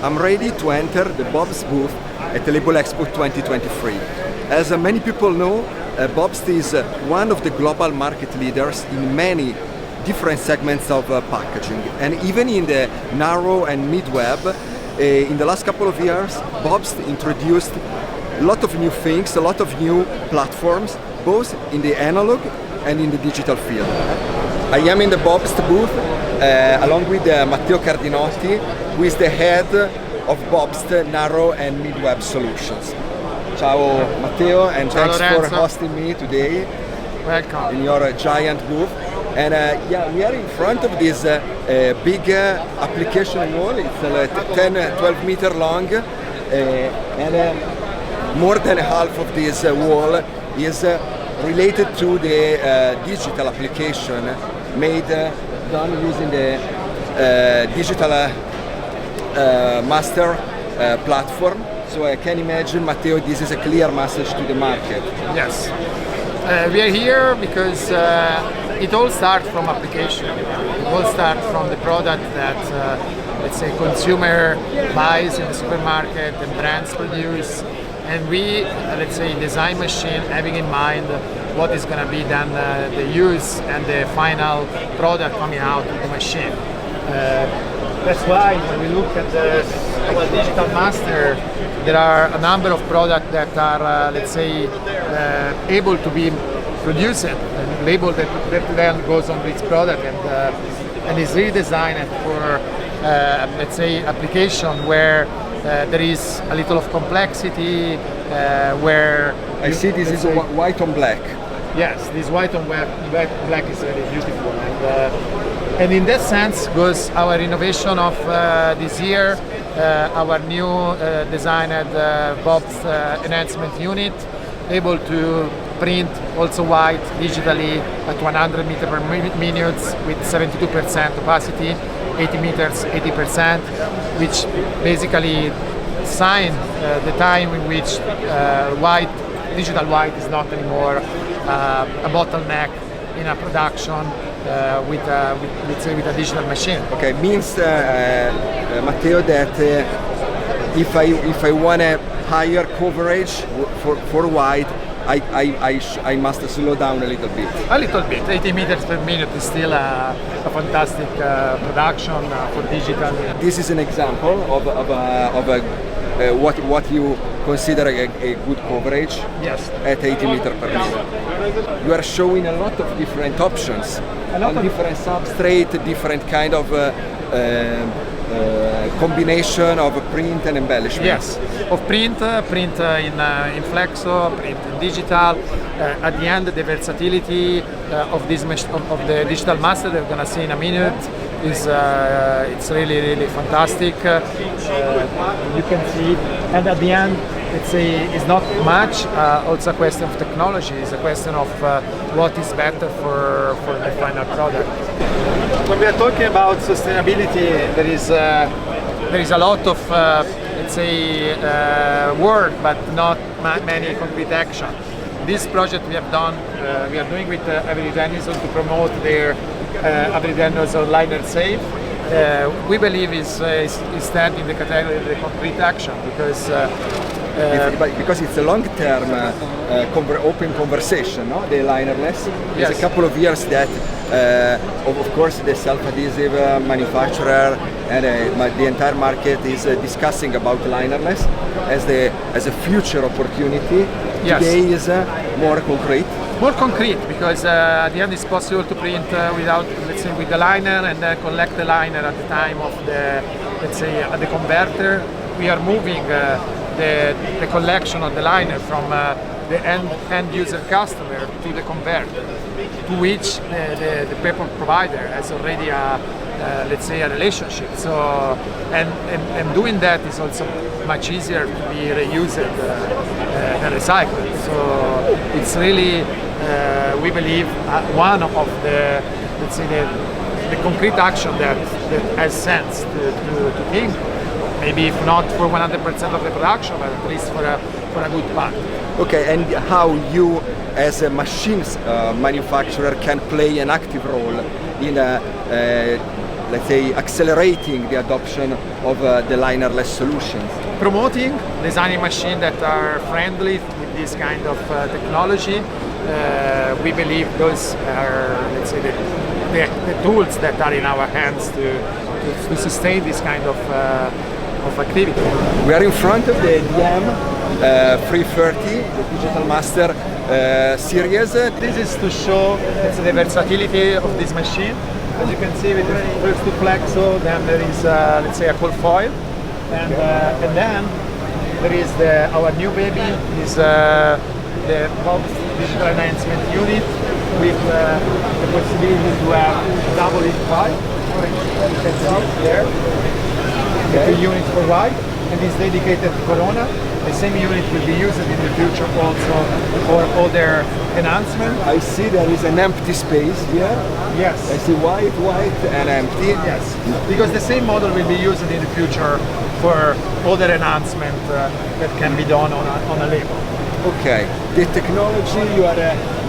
I'm ready to enter the BOBST booth at the Labelexpo 2023. As many people know, BOBST is one of the global market leaders in many different segments of packaging, and even in the narrow and mid web. In the last couple of years, BOBST introduced a lot of new things, a lot of new platforms, both in the analog and in the digital field. I am in the BOBST booth along with Matteo Cardinotti, who is the head of BOBST Narrow and Mid Web Solutions. Ciao Matteo, and Ciao, thanks Lorenzo. for hosting me today. Welcome. In your giant booth. And yeah, we are in front of this big application wall. It's 10-12 meter long, and more than half of this wall is related to the digital application done using the digital master platform. So I can imagine, Matteo, this is a clear message to the market. Yes. We are here because it all starts from application. It all starts from the product that, let's say, consumer buys in the supermarket and brands produce. And we, let's say, design machine having in mind what is going to be then the use and the final product coming out of the machine. That's why when we look at our digital master, there are a number of products that are, let's say, able to be produced and labeled that then goes on this product and is really designed for, let's say, application where there is a little of complexity, where I see this is white on black. Yes, this white on black is really beautiful, and in that sense goes our innovation of this year, our new designed BOBST enhancement unit, able to print also white digitally at 100 meters per minute with 72% opacity, 80 meters, 80%, which basically sign the time in which digital white is not anymore a bottleneck in a production with a digital machine. Okay, means Matteo that if I want a higher coverage for white, I must slow down a little bit. A little bit. 80 meters per minute is still a fantastic production for digital. This is an example of what you consider a good coverage. Yes. At 80 meters per minute. You are showing a lot of different options, different substrate, different kind of combination of print and embellishment. Yes, of print in flexo, print in digital. At the end, the versatility of this of the digital master that we're gonna see in a minute is it's really fantastic. You can see, and at the end, let's say, it's not much. Also a question of technology. It's a question of what is better for the final product. When we are talking about sustainability, there is a lot of let's say work, but not many concrete action. This project we have done, we are doing with Avery Dennison to promote their Avery Dennison liner safe. We believe is stand in the category of the concrete action because it's a long-term open conversation, no? The linerless. Yes. It's a couple of years that, of course, the self-adhesive manufacturer and the entire market is discussing about linerless as a future opportunity. Yes. Today is more concrete. More concrete, because at the end it's possible to print without, let's say, with the liner and then collect the liner at the time of the, let's say, at the converter. We are moving the collection of the liner from the end user customer to the converter, to which the paper provider has already let's say, a relationship. So and doing that is also much easier to be reused and recycled. So it's really we believe one of the, let's say, the concrete action that has sense to think. Maybe if not for 100% of the production, but at least for a good part. Okay, and how you, as a machines manufacturer, can play an active role in let's say, accelerating the adoption of the linerless solutions? Promoting designing machines that are friendly with this kind of technology. We believe those are, let's say, the tools that are in our hands to sustain this kind of activity. We are in front of the DM340, the Digital Master series. This is to show the versatility of this machine. As you can see, with the first two flexo, then there is, let's say, a cold foil, and then there is our new baby, is the BOBST Digital Enhancement Unit with the possibility to have double in pipe. You can see there, the unit for right, and is dedicated to Corona. The same unit will be used in the future also for other enhancement. I see there is an empty space here. Yes. I see white, and empty. Yes, because the same model will be used in the future for other enhancement that can be done on a label. Okay, the technology you are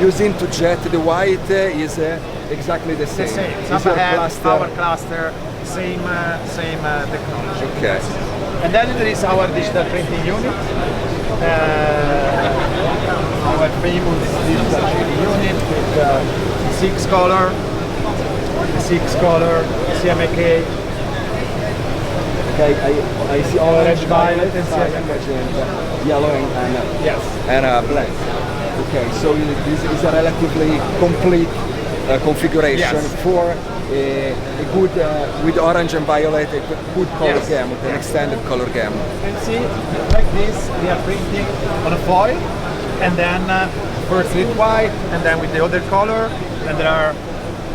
using to jet the white is exactly the same. The same. Is Summer your head, cluster? power cluster, same technology. Okay. And then there is our digital printing unit, our famous digital printing unit with 6 color CMYK. Okay, I see orange, violet, and yellow, and yes, and black. Okay, so this is a relatively complete configuration for a good, with orange and violet, a good color gamut, an extended color gamut. You can see, like this, we are printing on a foil, and then first with white, and then with the other color, and there are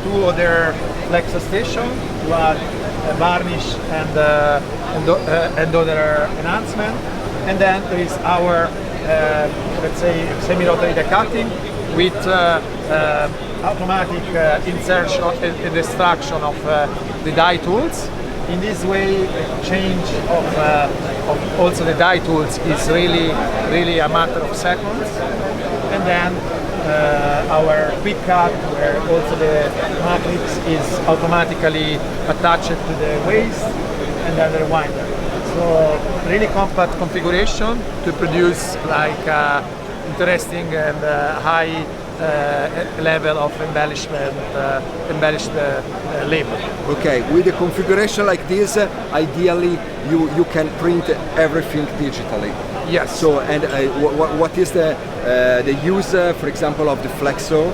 2 other flexo stations to add varnish and other enhancement, and then there is our let's say semi-rotary die cutting with automatic insertion and extraction of the die tools. In this way, change of also the die tools is really a matter of seconds, and then our quick cut, where also the matrix is automatically attached to the waist, and then the winder. So really compact configuration to produce like interesting and high level of embellishment, embellished label. Okay, with a configuration like this, ideally you can print everything digitally. Yes. So, and what is the use, for example, of the flexo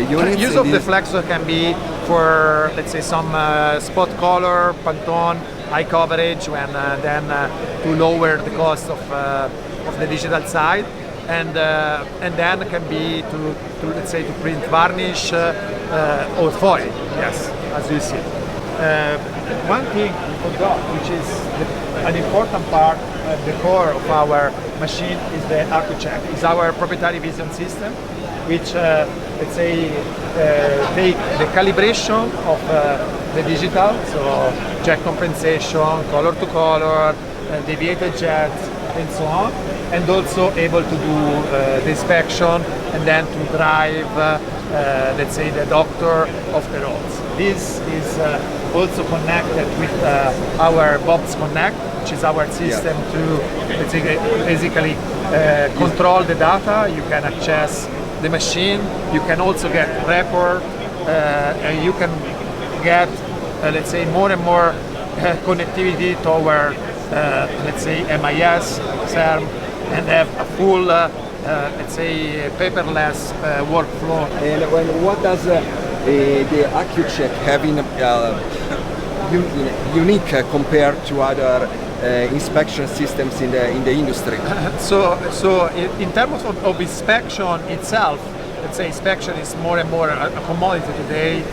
units? Use of the flexo can be for, let's say, some spot color, Pantone, high coverage, when then to lower the cost of the digital side, and then can be to let's say to print varnish or foil. Yes, as you see. One thing we forgot, which is an important part at the core of our machine, is the AccuCheck. It's our proprietary vision system, which let's say take the calibration of the digital, so jet compensation, color to color, deviated jets, and so on, and also able to do the inspection and then to drive, let's say, the doctor of the roads. This is also connected with our BOBST Connect, which is our system to, let's say, basically control the data. You can access the machine, you can also get report, and you can get, let's say, more and more connectivity toward, let's say, MIS, CERM, and have a full, let's say, paperless workflow. And what does the AccuCheck have in unique compared to other inspection systems in the industry? So in terms of inspection itself, let's say inspection is more and more a commodity today.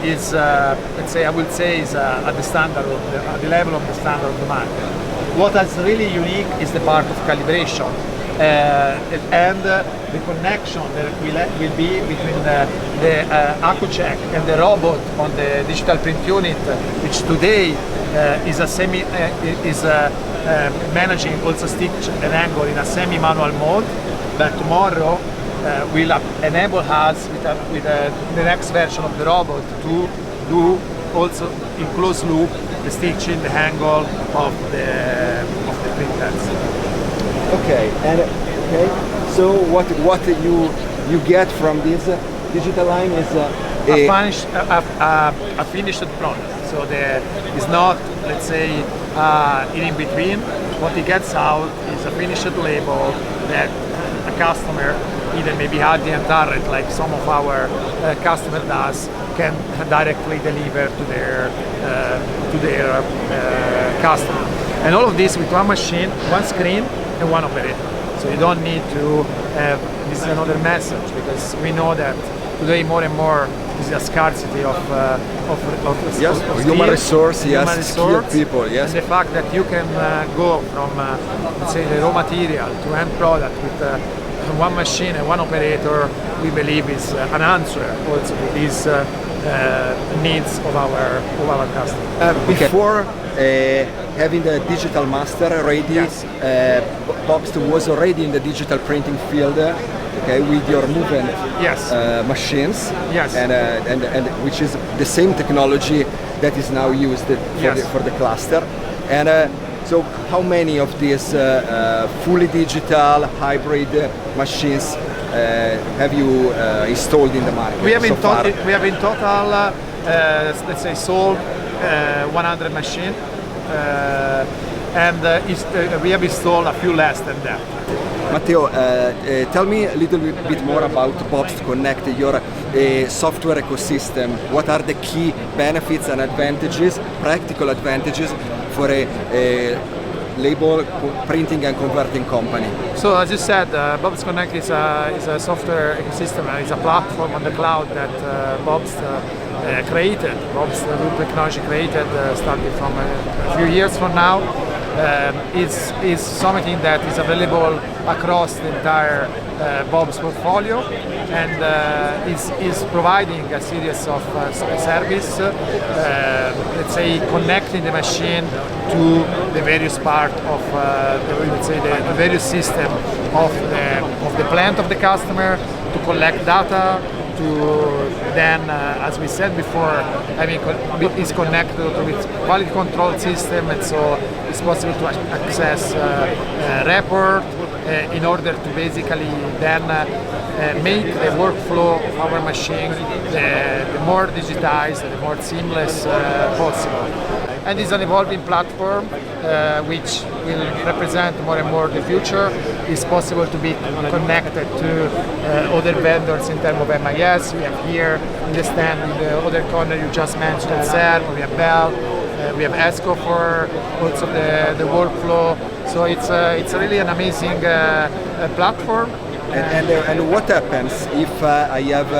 Is let's say, I would say, is at the standard of at the level of the standard of the market. What is really unique is the part of calibration. And the connection that will be between the AccuCheck and the robot on the digital print unit, which today is managing also stitch and angle in a semi-manual mode, but tomorrow will enable us with the next version of the robot to do also in close loop the stitching, the angle of the printers. Okay, and so what you get from this digital line is a finished product. So it's not, let's say, in between. What it gets out is a finished label that a customer, either maybe Aldi and Target, like some of our customer does, can directly deliver to their customer. And all of this with one machine, one screen, and one operator. So you don't need to have, this is another message, because we know that today more and more is a scarcity of human resource, skilled people, yes. And the fact that you can go from, let's say, the raw material to end product with one machine and one operator, we believe is an answer also to these needs of our customers. Before having the digital master ready, yes. BOBST was already in the digital printing field, okay, with your Mouvent yes. Machines, yes. and which is the same technology that is now used for, yes. for the cluster. And so how many of these fully digital hybrid machines have you installed in the market? We have in total, let's say, sold 100 machines, and we have installed a few less than that. Matteo, tell me a little bit more about BOBST Connect, your software ecosystem. What are the key benefits and advantages, practical advantages for a label printing and converting company? So as you said, BOBST Connect is a software ecosystem. It's a platform on the cloud that BOBST created. BOBST Group Technology created, starting from a few years from now. Is something that is available across the entire BOBST portfolio, and is providing a series of service, let's say, connecting the machine to the various part of the various system of the plant of the customer, to collect data, to then, as we said before, is connected to its quality control system, and so it's possible to access report in order to basically then make the workflow of our machine the more digitized and the more seamless possible. And it's an evolving platform which will represent more and more the future. It's possible to be connected to other vendors in terms of MIS. We have here in the stand, in the other corner you just mentioned, CERN, we have Bell, we have ESCO for also the workflow. So it's really an amazing platform. And what happens if I have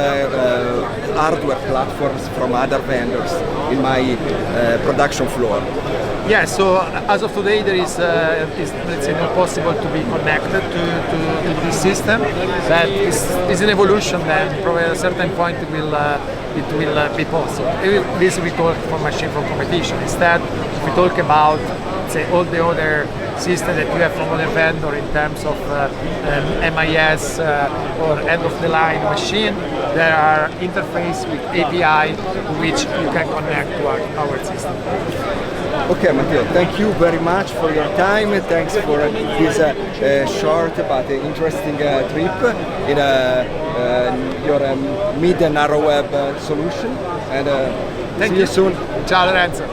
hardware platforms from other vendors in my production floor? Yeah, so as of today there is let's say, not possible to be connected to this system. That is an evolution, and probably at a certain point it will be possible. This we talk for machine for competition. Instead, if we talk about, say, all the other system that you have from other vendor in terms of MIS or end-of-the-line machine, there are interface with API which you can connect to our system. Okay, Matteo, thank you very much for your time. Thanks for this short but interesting trip in your mid and narrow web solution. And see you soon. Ciao Lorenzo.